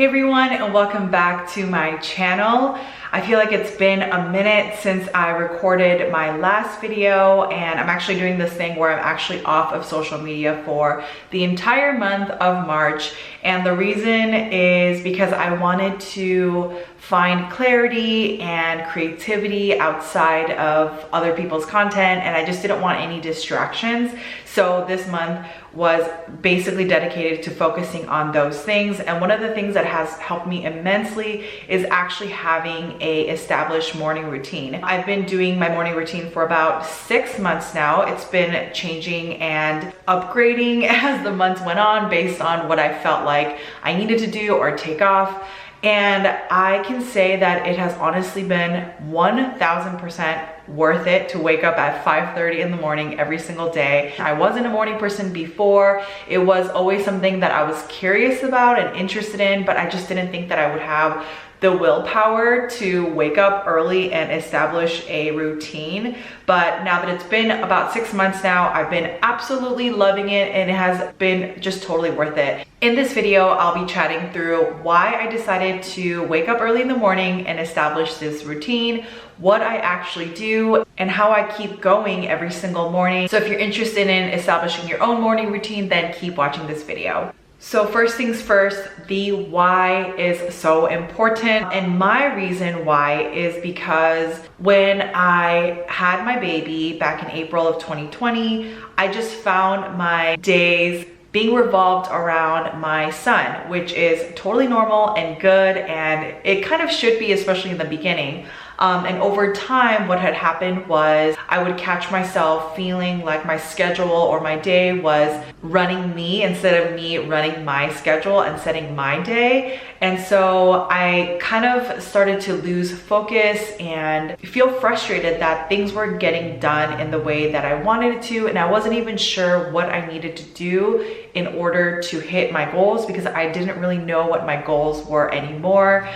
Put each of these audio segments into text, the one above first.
Hey everyone, and welcome back to my channel. I feel like it's been a minute since I recorded my last video, and I'm actually doing this thing where I'm actually off of social media for the entire month of March. And the reason is because I wanted to find clarity and creativity outside of other people's content, and I just didn't want any distractions. So this month was basically dedicated to focusing on those things. And one of the things that has helped me immensely is actually having a established morning routine. I've been doing my morning routine for about 6 months now. It's been changing and upgrading as the months went on based on what I felt like I needed to do or take off. And I can say that it has honestly been 1000% worth it to wake up at 5:30 in the morning every single day. I wasn't a morning person before. It was always something that I was curious about and interested in, but I just didn't think that I would have the willpower to wake up early and establish a routine. But now that it's been about 6 months now, I've been absolutely loving it, and it has been just totally worth it. In this video, I'll be chatting through why I decided to wake up early in the morning and establish this routine, what I actually do, and how I keep going every single morning. So if you're interested in establishing your own morning routine, then keep watching this video. So first things first, the why is so important. And my reason why is because when I had my baby back in April of 2020, I just found my days being revolved around my son, which is totally normal and good, and it kind of should be, especially in the beginning. And over time, what had happened was I would catch myself feeling like my schedule or my day was running me instead of me running my schedule and setting my day. And so I kind of started to lose focus and feel frustrated that things weren't getting done in the way that I wanted it to. And I wasn't even sure what I needed to do in order to hit my goals, because I didn't really know what my goals were anymore.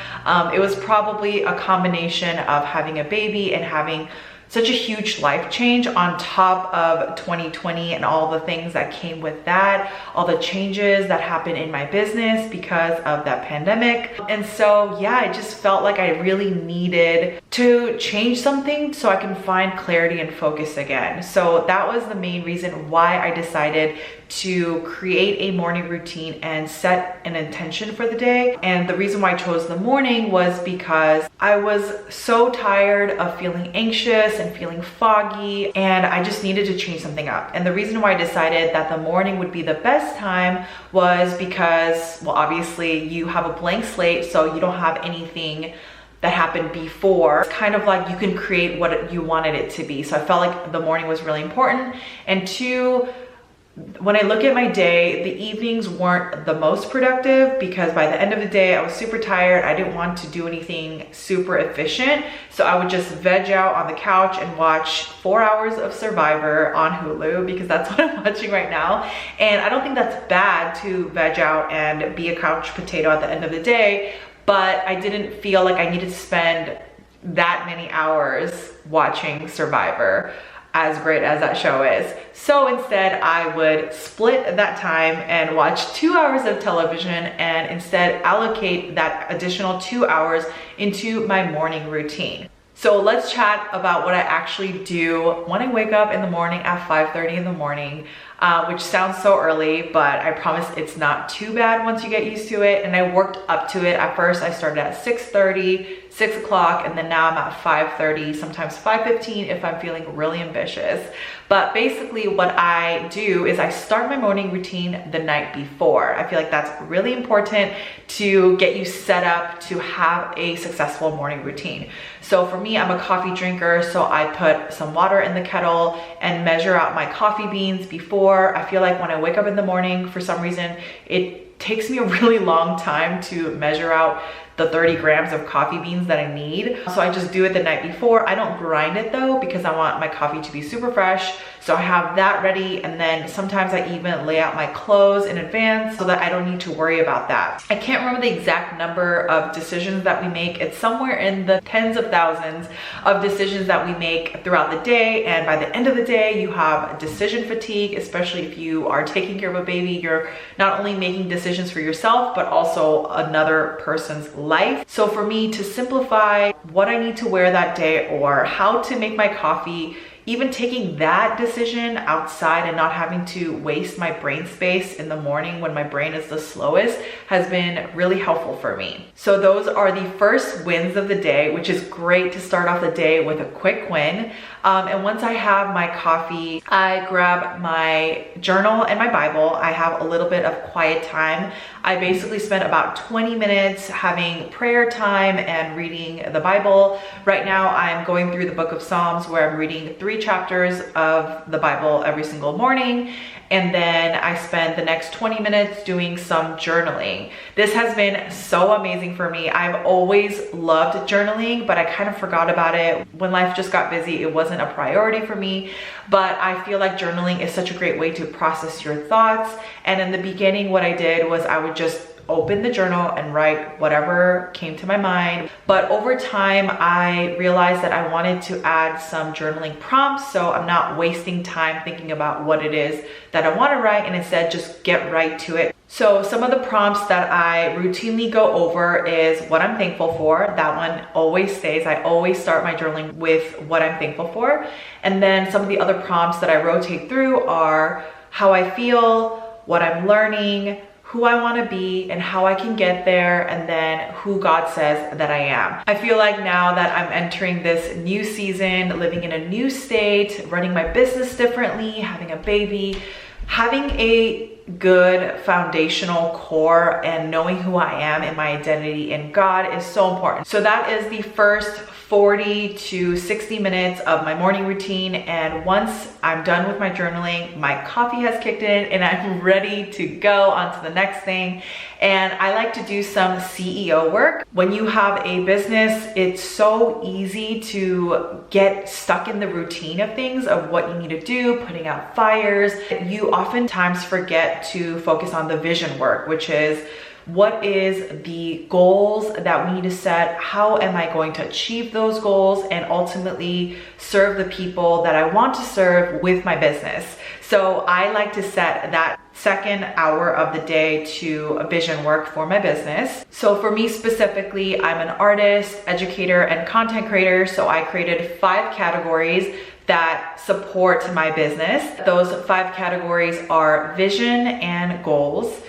It was probably a combination of having a baby and having such a huge life change on top of 2020 and all the things that came with that, all the changes that happened in my business because of that pandemic. And so yeah, I just felt like I really needed to change something so I can find clarity and focus again. So that was the main reason why I decided to create a morning routine and set an intention for the day. And the reason why I chose the morning was because I was so tired of feeling anxious and feeling foggy, and I just needed to change something up. And the reason why I decided that the morning would be the best time was because, well, obviously you have a blank slate, so you don't have anything that happened before. It's kind of like you can create what you wanted it to be. So I felt like the morning was really important. And two, when I look at my day, the evenings weren't the most productive because by the end of the day, I was super tired. I didn't want to do anything super efficient. So I would just veg out on the couch and watch 4 hours of Survivor on Hulu, because that's what I'm watching right now. And I don't think that's bad to veg out and be a couch potato at the end of the day, but I didn't feel like I needed to spend that many hours watching Survivor, as great as that show is. So instead, I would split that time and watch 2 hours of television, and instead allocate that additional 2 hours into my morning routine. So let's chat about what I actually do when I wake up in the morning at 5:30 in the morning, which sounds so early, but I promise it's not too bad once you get used to it. And I worked up to it. At first, I started at 6:30, 6 o'clock, and then now I'm at 5:30, sometimes 5:15 if I'm feeling really ambitious. But basically what I do is I start my morning routine the night before. I feel like that's really important to get you set up to have a successful morning routine. So for me, I'm a coffee drinker, so I put some water in the kettle and measure out my coffee beans before. I feel like when I wake up in the morning, for some reason, it takes me a really long time to measure out the 30 grams of coffee beans that I need. So I just do it the night before. I don't grind it though, because I want my coffee to be super fresh. So I have that ready, and then sometimes I even lay out my clothes in advance so that I don't need to worry about that. I can't remember the exact number of decisions that we make. It's somewhere in the tens of thousands of decisions that we make throughout the day, and by the end of the day you have decision fatigue, especially if you are taking care of a baby. You're not only making decisions for yourself but also another person's life. So for me to simplify what I need to wear that day or how to make my coffee, even taking that decision outside and not having to waste my brain space in the morning when my brain is the slowest, has been really helpful for me. So those are the first wins of the day, which is great to start off the day with a quick win. And once I have my coffee, I grab my journal and my Bible. I have a little bit of quiet time. I basically spent about 20 minutes having prayer time and reading the Bible. Right now I'm going through the book of Psalms, where I'm reading 3 chapters of the Bible every single morning. And then I spend the next 20 minutes doing some journaling. This has been so amazing for me. I've always loved journaling, but I kind of forgot about it. When life just got busy, it wasn't a priority for me. But I feel like journaling is such a great way to process your thoughts. And in the beginning, what I did was I would just open the journal and write whatever came to my mind. But over time, I realized that I wanted to add some journaling prompts, so I'm not wasting time thinking about what it is that I want to write, and instead just get right to it. So some of the prompts that I routinely go over is what I'm thankful for. That one always stays. I always start my journaling with what I'm thankful for. And then some of the other prompts that I rotate through are how I feel, what I'm learning, who I want to be and how I can get there, and then who God says that I am. I feel like now that I'm entering this new season, living in a new state, running my business differently, having a baby, having a good foundational core and knowing who I am and my identity in God is so important. So that is the first 40 to 60 minutes of my morning routine. And once I'm done with my journaling, my coffee has kicked in and I'm ready to go on to the next thing. And I like to do some CEO work. When you have a business, it's so easy to get stuck in the routine of things, of what you need to do, putting out fires. You oftentimes forget to focus on the vision work, which is what is the goals that we need to set? How am I going to achieve those goals and ultimately serve the people that I want to serve with my business? So I like to set that second hour of the day to a vision work for my business. So for me specifically, I'm an artist, educator, and content creator. So I created 5 categories that support my business. Those 5 categories are vision and goals,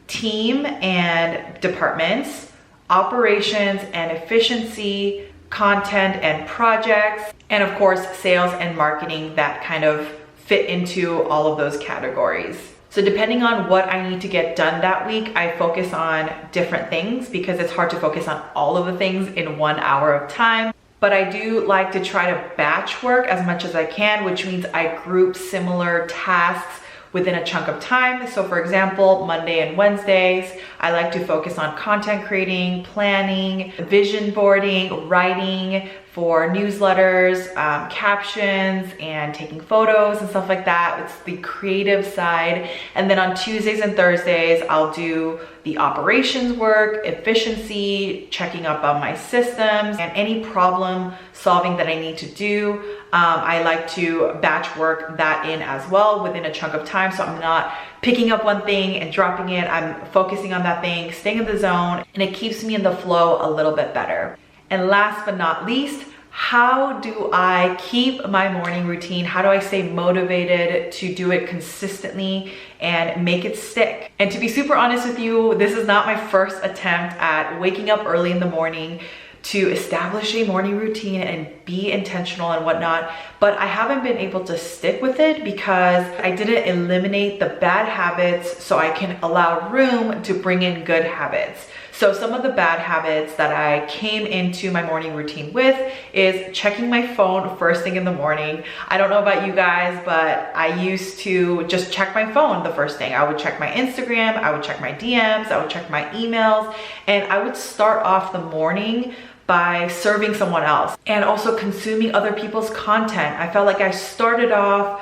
team and departments, operations and efficiency, content and projects, and of course, sales and marketing that kind of fit into all of those categories. So depending on what I need to get done that week, I focus on different things because it's hard to focus on all of the things in 1 hour of time. But I do like to try to batch work as much as I can, which means I group similar tasks within a chunk of time. So for example, Monday and Wednesdays, I like to focus on content creating, planning, vision boarding, writing for newsletters, captions, and taking photos and stuff like that. It's the creative side. And then on Tuesdays and Thursdays, I'll do the operations work, efficiency, checking up on my systems, and any problem solving that I need to do. I like to batch work that in as well within a chunk of time. So I'm not picking up one thing and dropping it. I'm focusing on that thing, staying in the zone, and it keeps me in the flow a little bit better. And last but not least, how do I keep my morning routine? How do I stay motivated to do it consistently and make it stick? And to be super honest with you, this is not my first attempt at waking up early in the morning to establish a morning routine and be intentional and whatnot, but I haven't been able to stick with it because I didn't eliminate the bad habits so I can allow room to bring in good habits. So some of the bad habits that I came into my morning routine with is checking my phone first thing in the morning. I don't know about you guys, but I used to just check my phone the first thing. I would check my Instagram, I would check my DMs, I would check my emails, and I would start off the morning by serving someone else and also consuming other people's content. I felt like I started off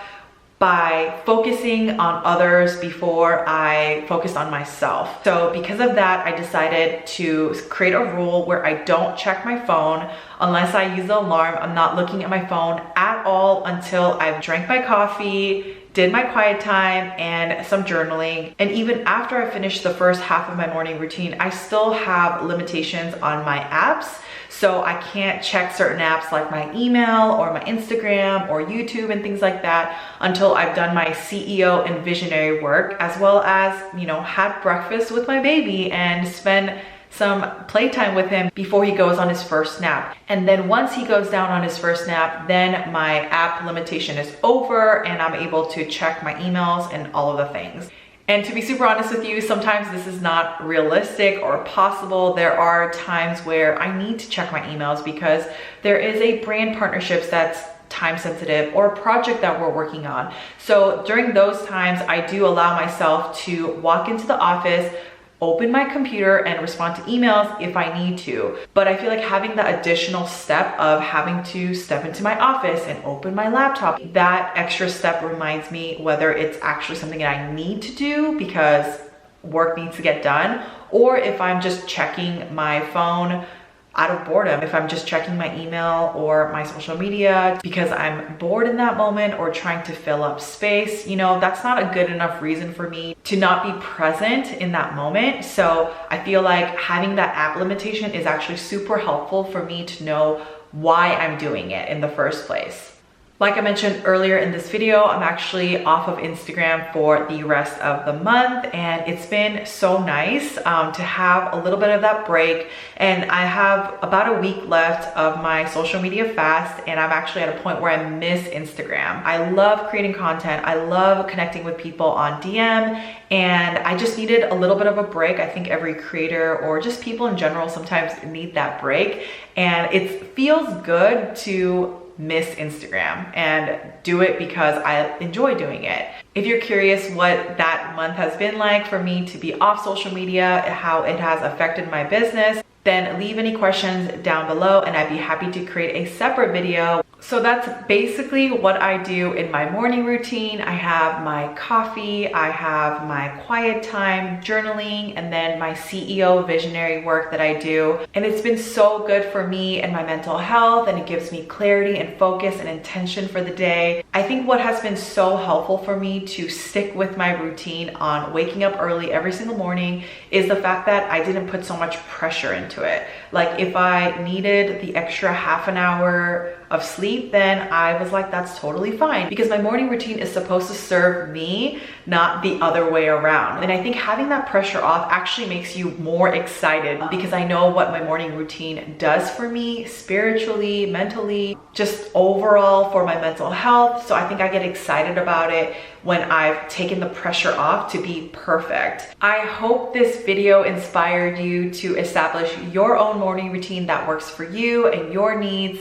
by focusing on others before I focused on myself. So because of that, I decided to create a rule where I don't check my phone unless I use the alarm. I'm not looking at my phone at all until I've drank my coffee, did my quiet time, and some journaling. And even after I finish the first half of my morning routine, I still have limitations on my apps. So I can't check certain apps like my email or my Instagram or YouTube and things like that until I've done my CEO and visionary work, as well as, had breakfast with my baby and spend some playtime with him before he goes on his first nap. And then once he goes down on his first nap, then my app limitation is over and I'm able to check my emails and all of the things. And to be super honest with you, sometimes this is not realistic or possible. There are times where I need to check my emails because there is a brand partnerships that's time sensitive or a project that we're working on. So during those times, I do allow myself to walk into the office, open my computer and respond to emails if I need to. But I feel like having the additional step of having to step into my office and open my laptop, that extra step reminds me whether it's actually something that I need to do because work needs to get done, or if I'm just checking my phone out of boredom, if I'm just checking my email or my social media because I'm bored in that moment or trying to fill up space, that's not a good enough reason for me to not be present in that moment. So I feel like having that app limitation is actually super helpful for me to know why I'm doing it in the first place. Like I mentioned earlier in this video, I'm actually off of Instagram for the rest of the month, and it's been so nice to have a little bit of that break. And I have about a week left of my social media fast, and I'm actually at a point where I miss Instagram. I love creating content. I love connecting with people on DM, and I just needed a little bit of a break. I think every creator or just people in general sometimes need that break, and it feels good to miss Instagram and do it because I enjoy doing it. If you're curious what that month has been like for me to be off social media, how it has affected my business, then leave any questions down below and I'd be happy to create a separate video. So that's basically what I do in my morning routine. I have my coffee, I have my quiet time, journaling, and then my CEO visionary work that I do. And it's been so good for me and my mental health, and it gives me clarity and focus and intention for the day. I think what has been so helpful for me to stick with my routine on waking up early every single morning is the fact that I didn't put so much pressure into it. Like if I needed the extra half an hour of sleep, then I was like, that's totally fine, because my morning routine is supposed to serve me, not the other way around. And I think having that pressure off actually makes you more excited because I know what my morning routine does for me spiritually, mentally, just overall for my mental health. So I think I get excited about it when I've taken the pressure off to be perfect. I hope this video inspired you to establish your own morning routine that works for you and your needs.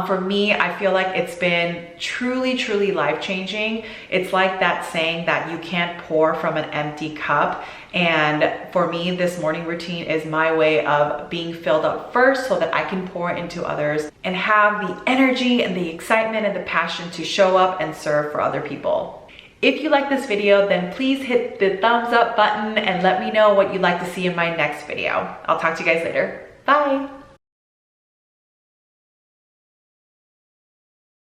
For me, I feel like it's been truly, truly life-changing. It's like that saying that you can't pour from an empty cup. And for me, this morning routine is my way of being filled up first so that I can pour into others and have the energy and the excitement and the passion to show up and serve for other people. If you like this video, then please hit the thumbs up button and let me know what you'd like to see in my next video. I'll talk to you guys later. Bye.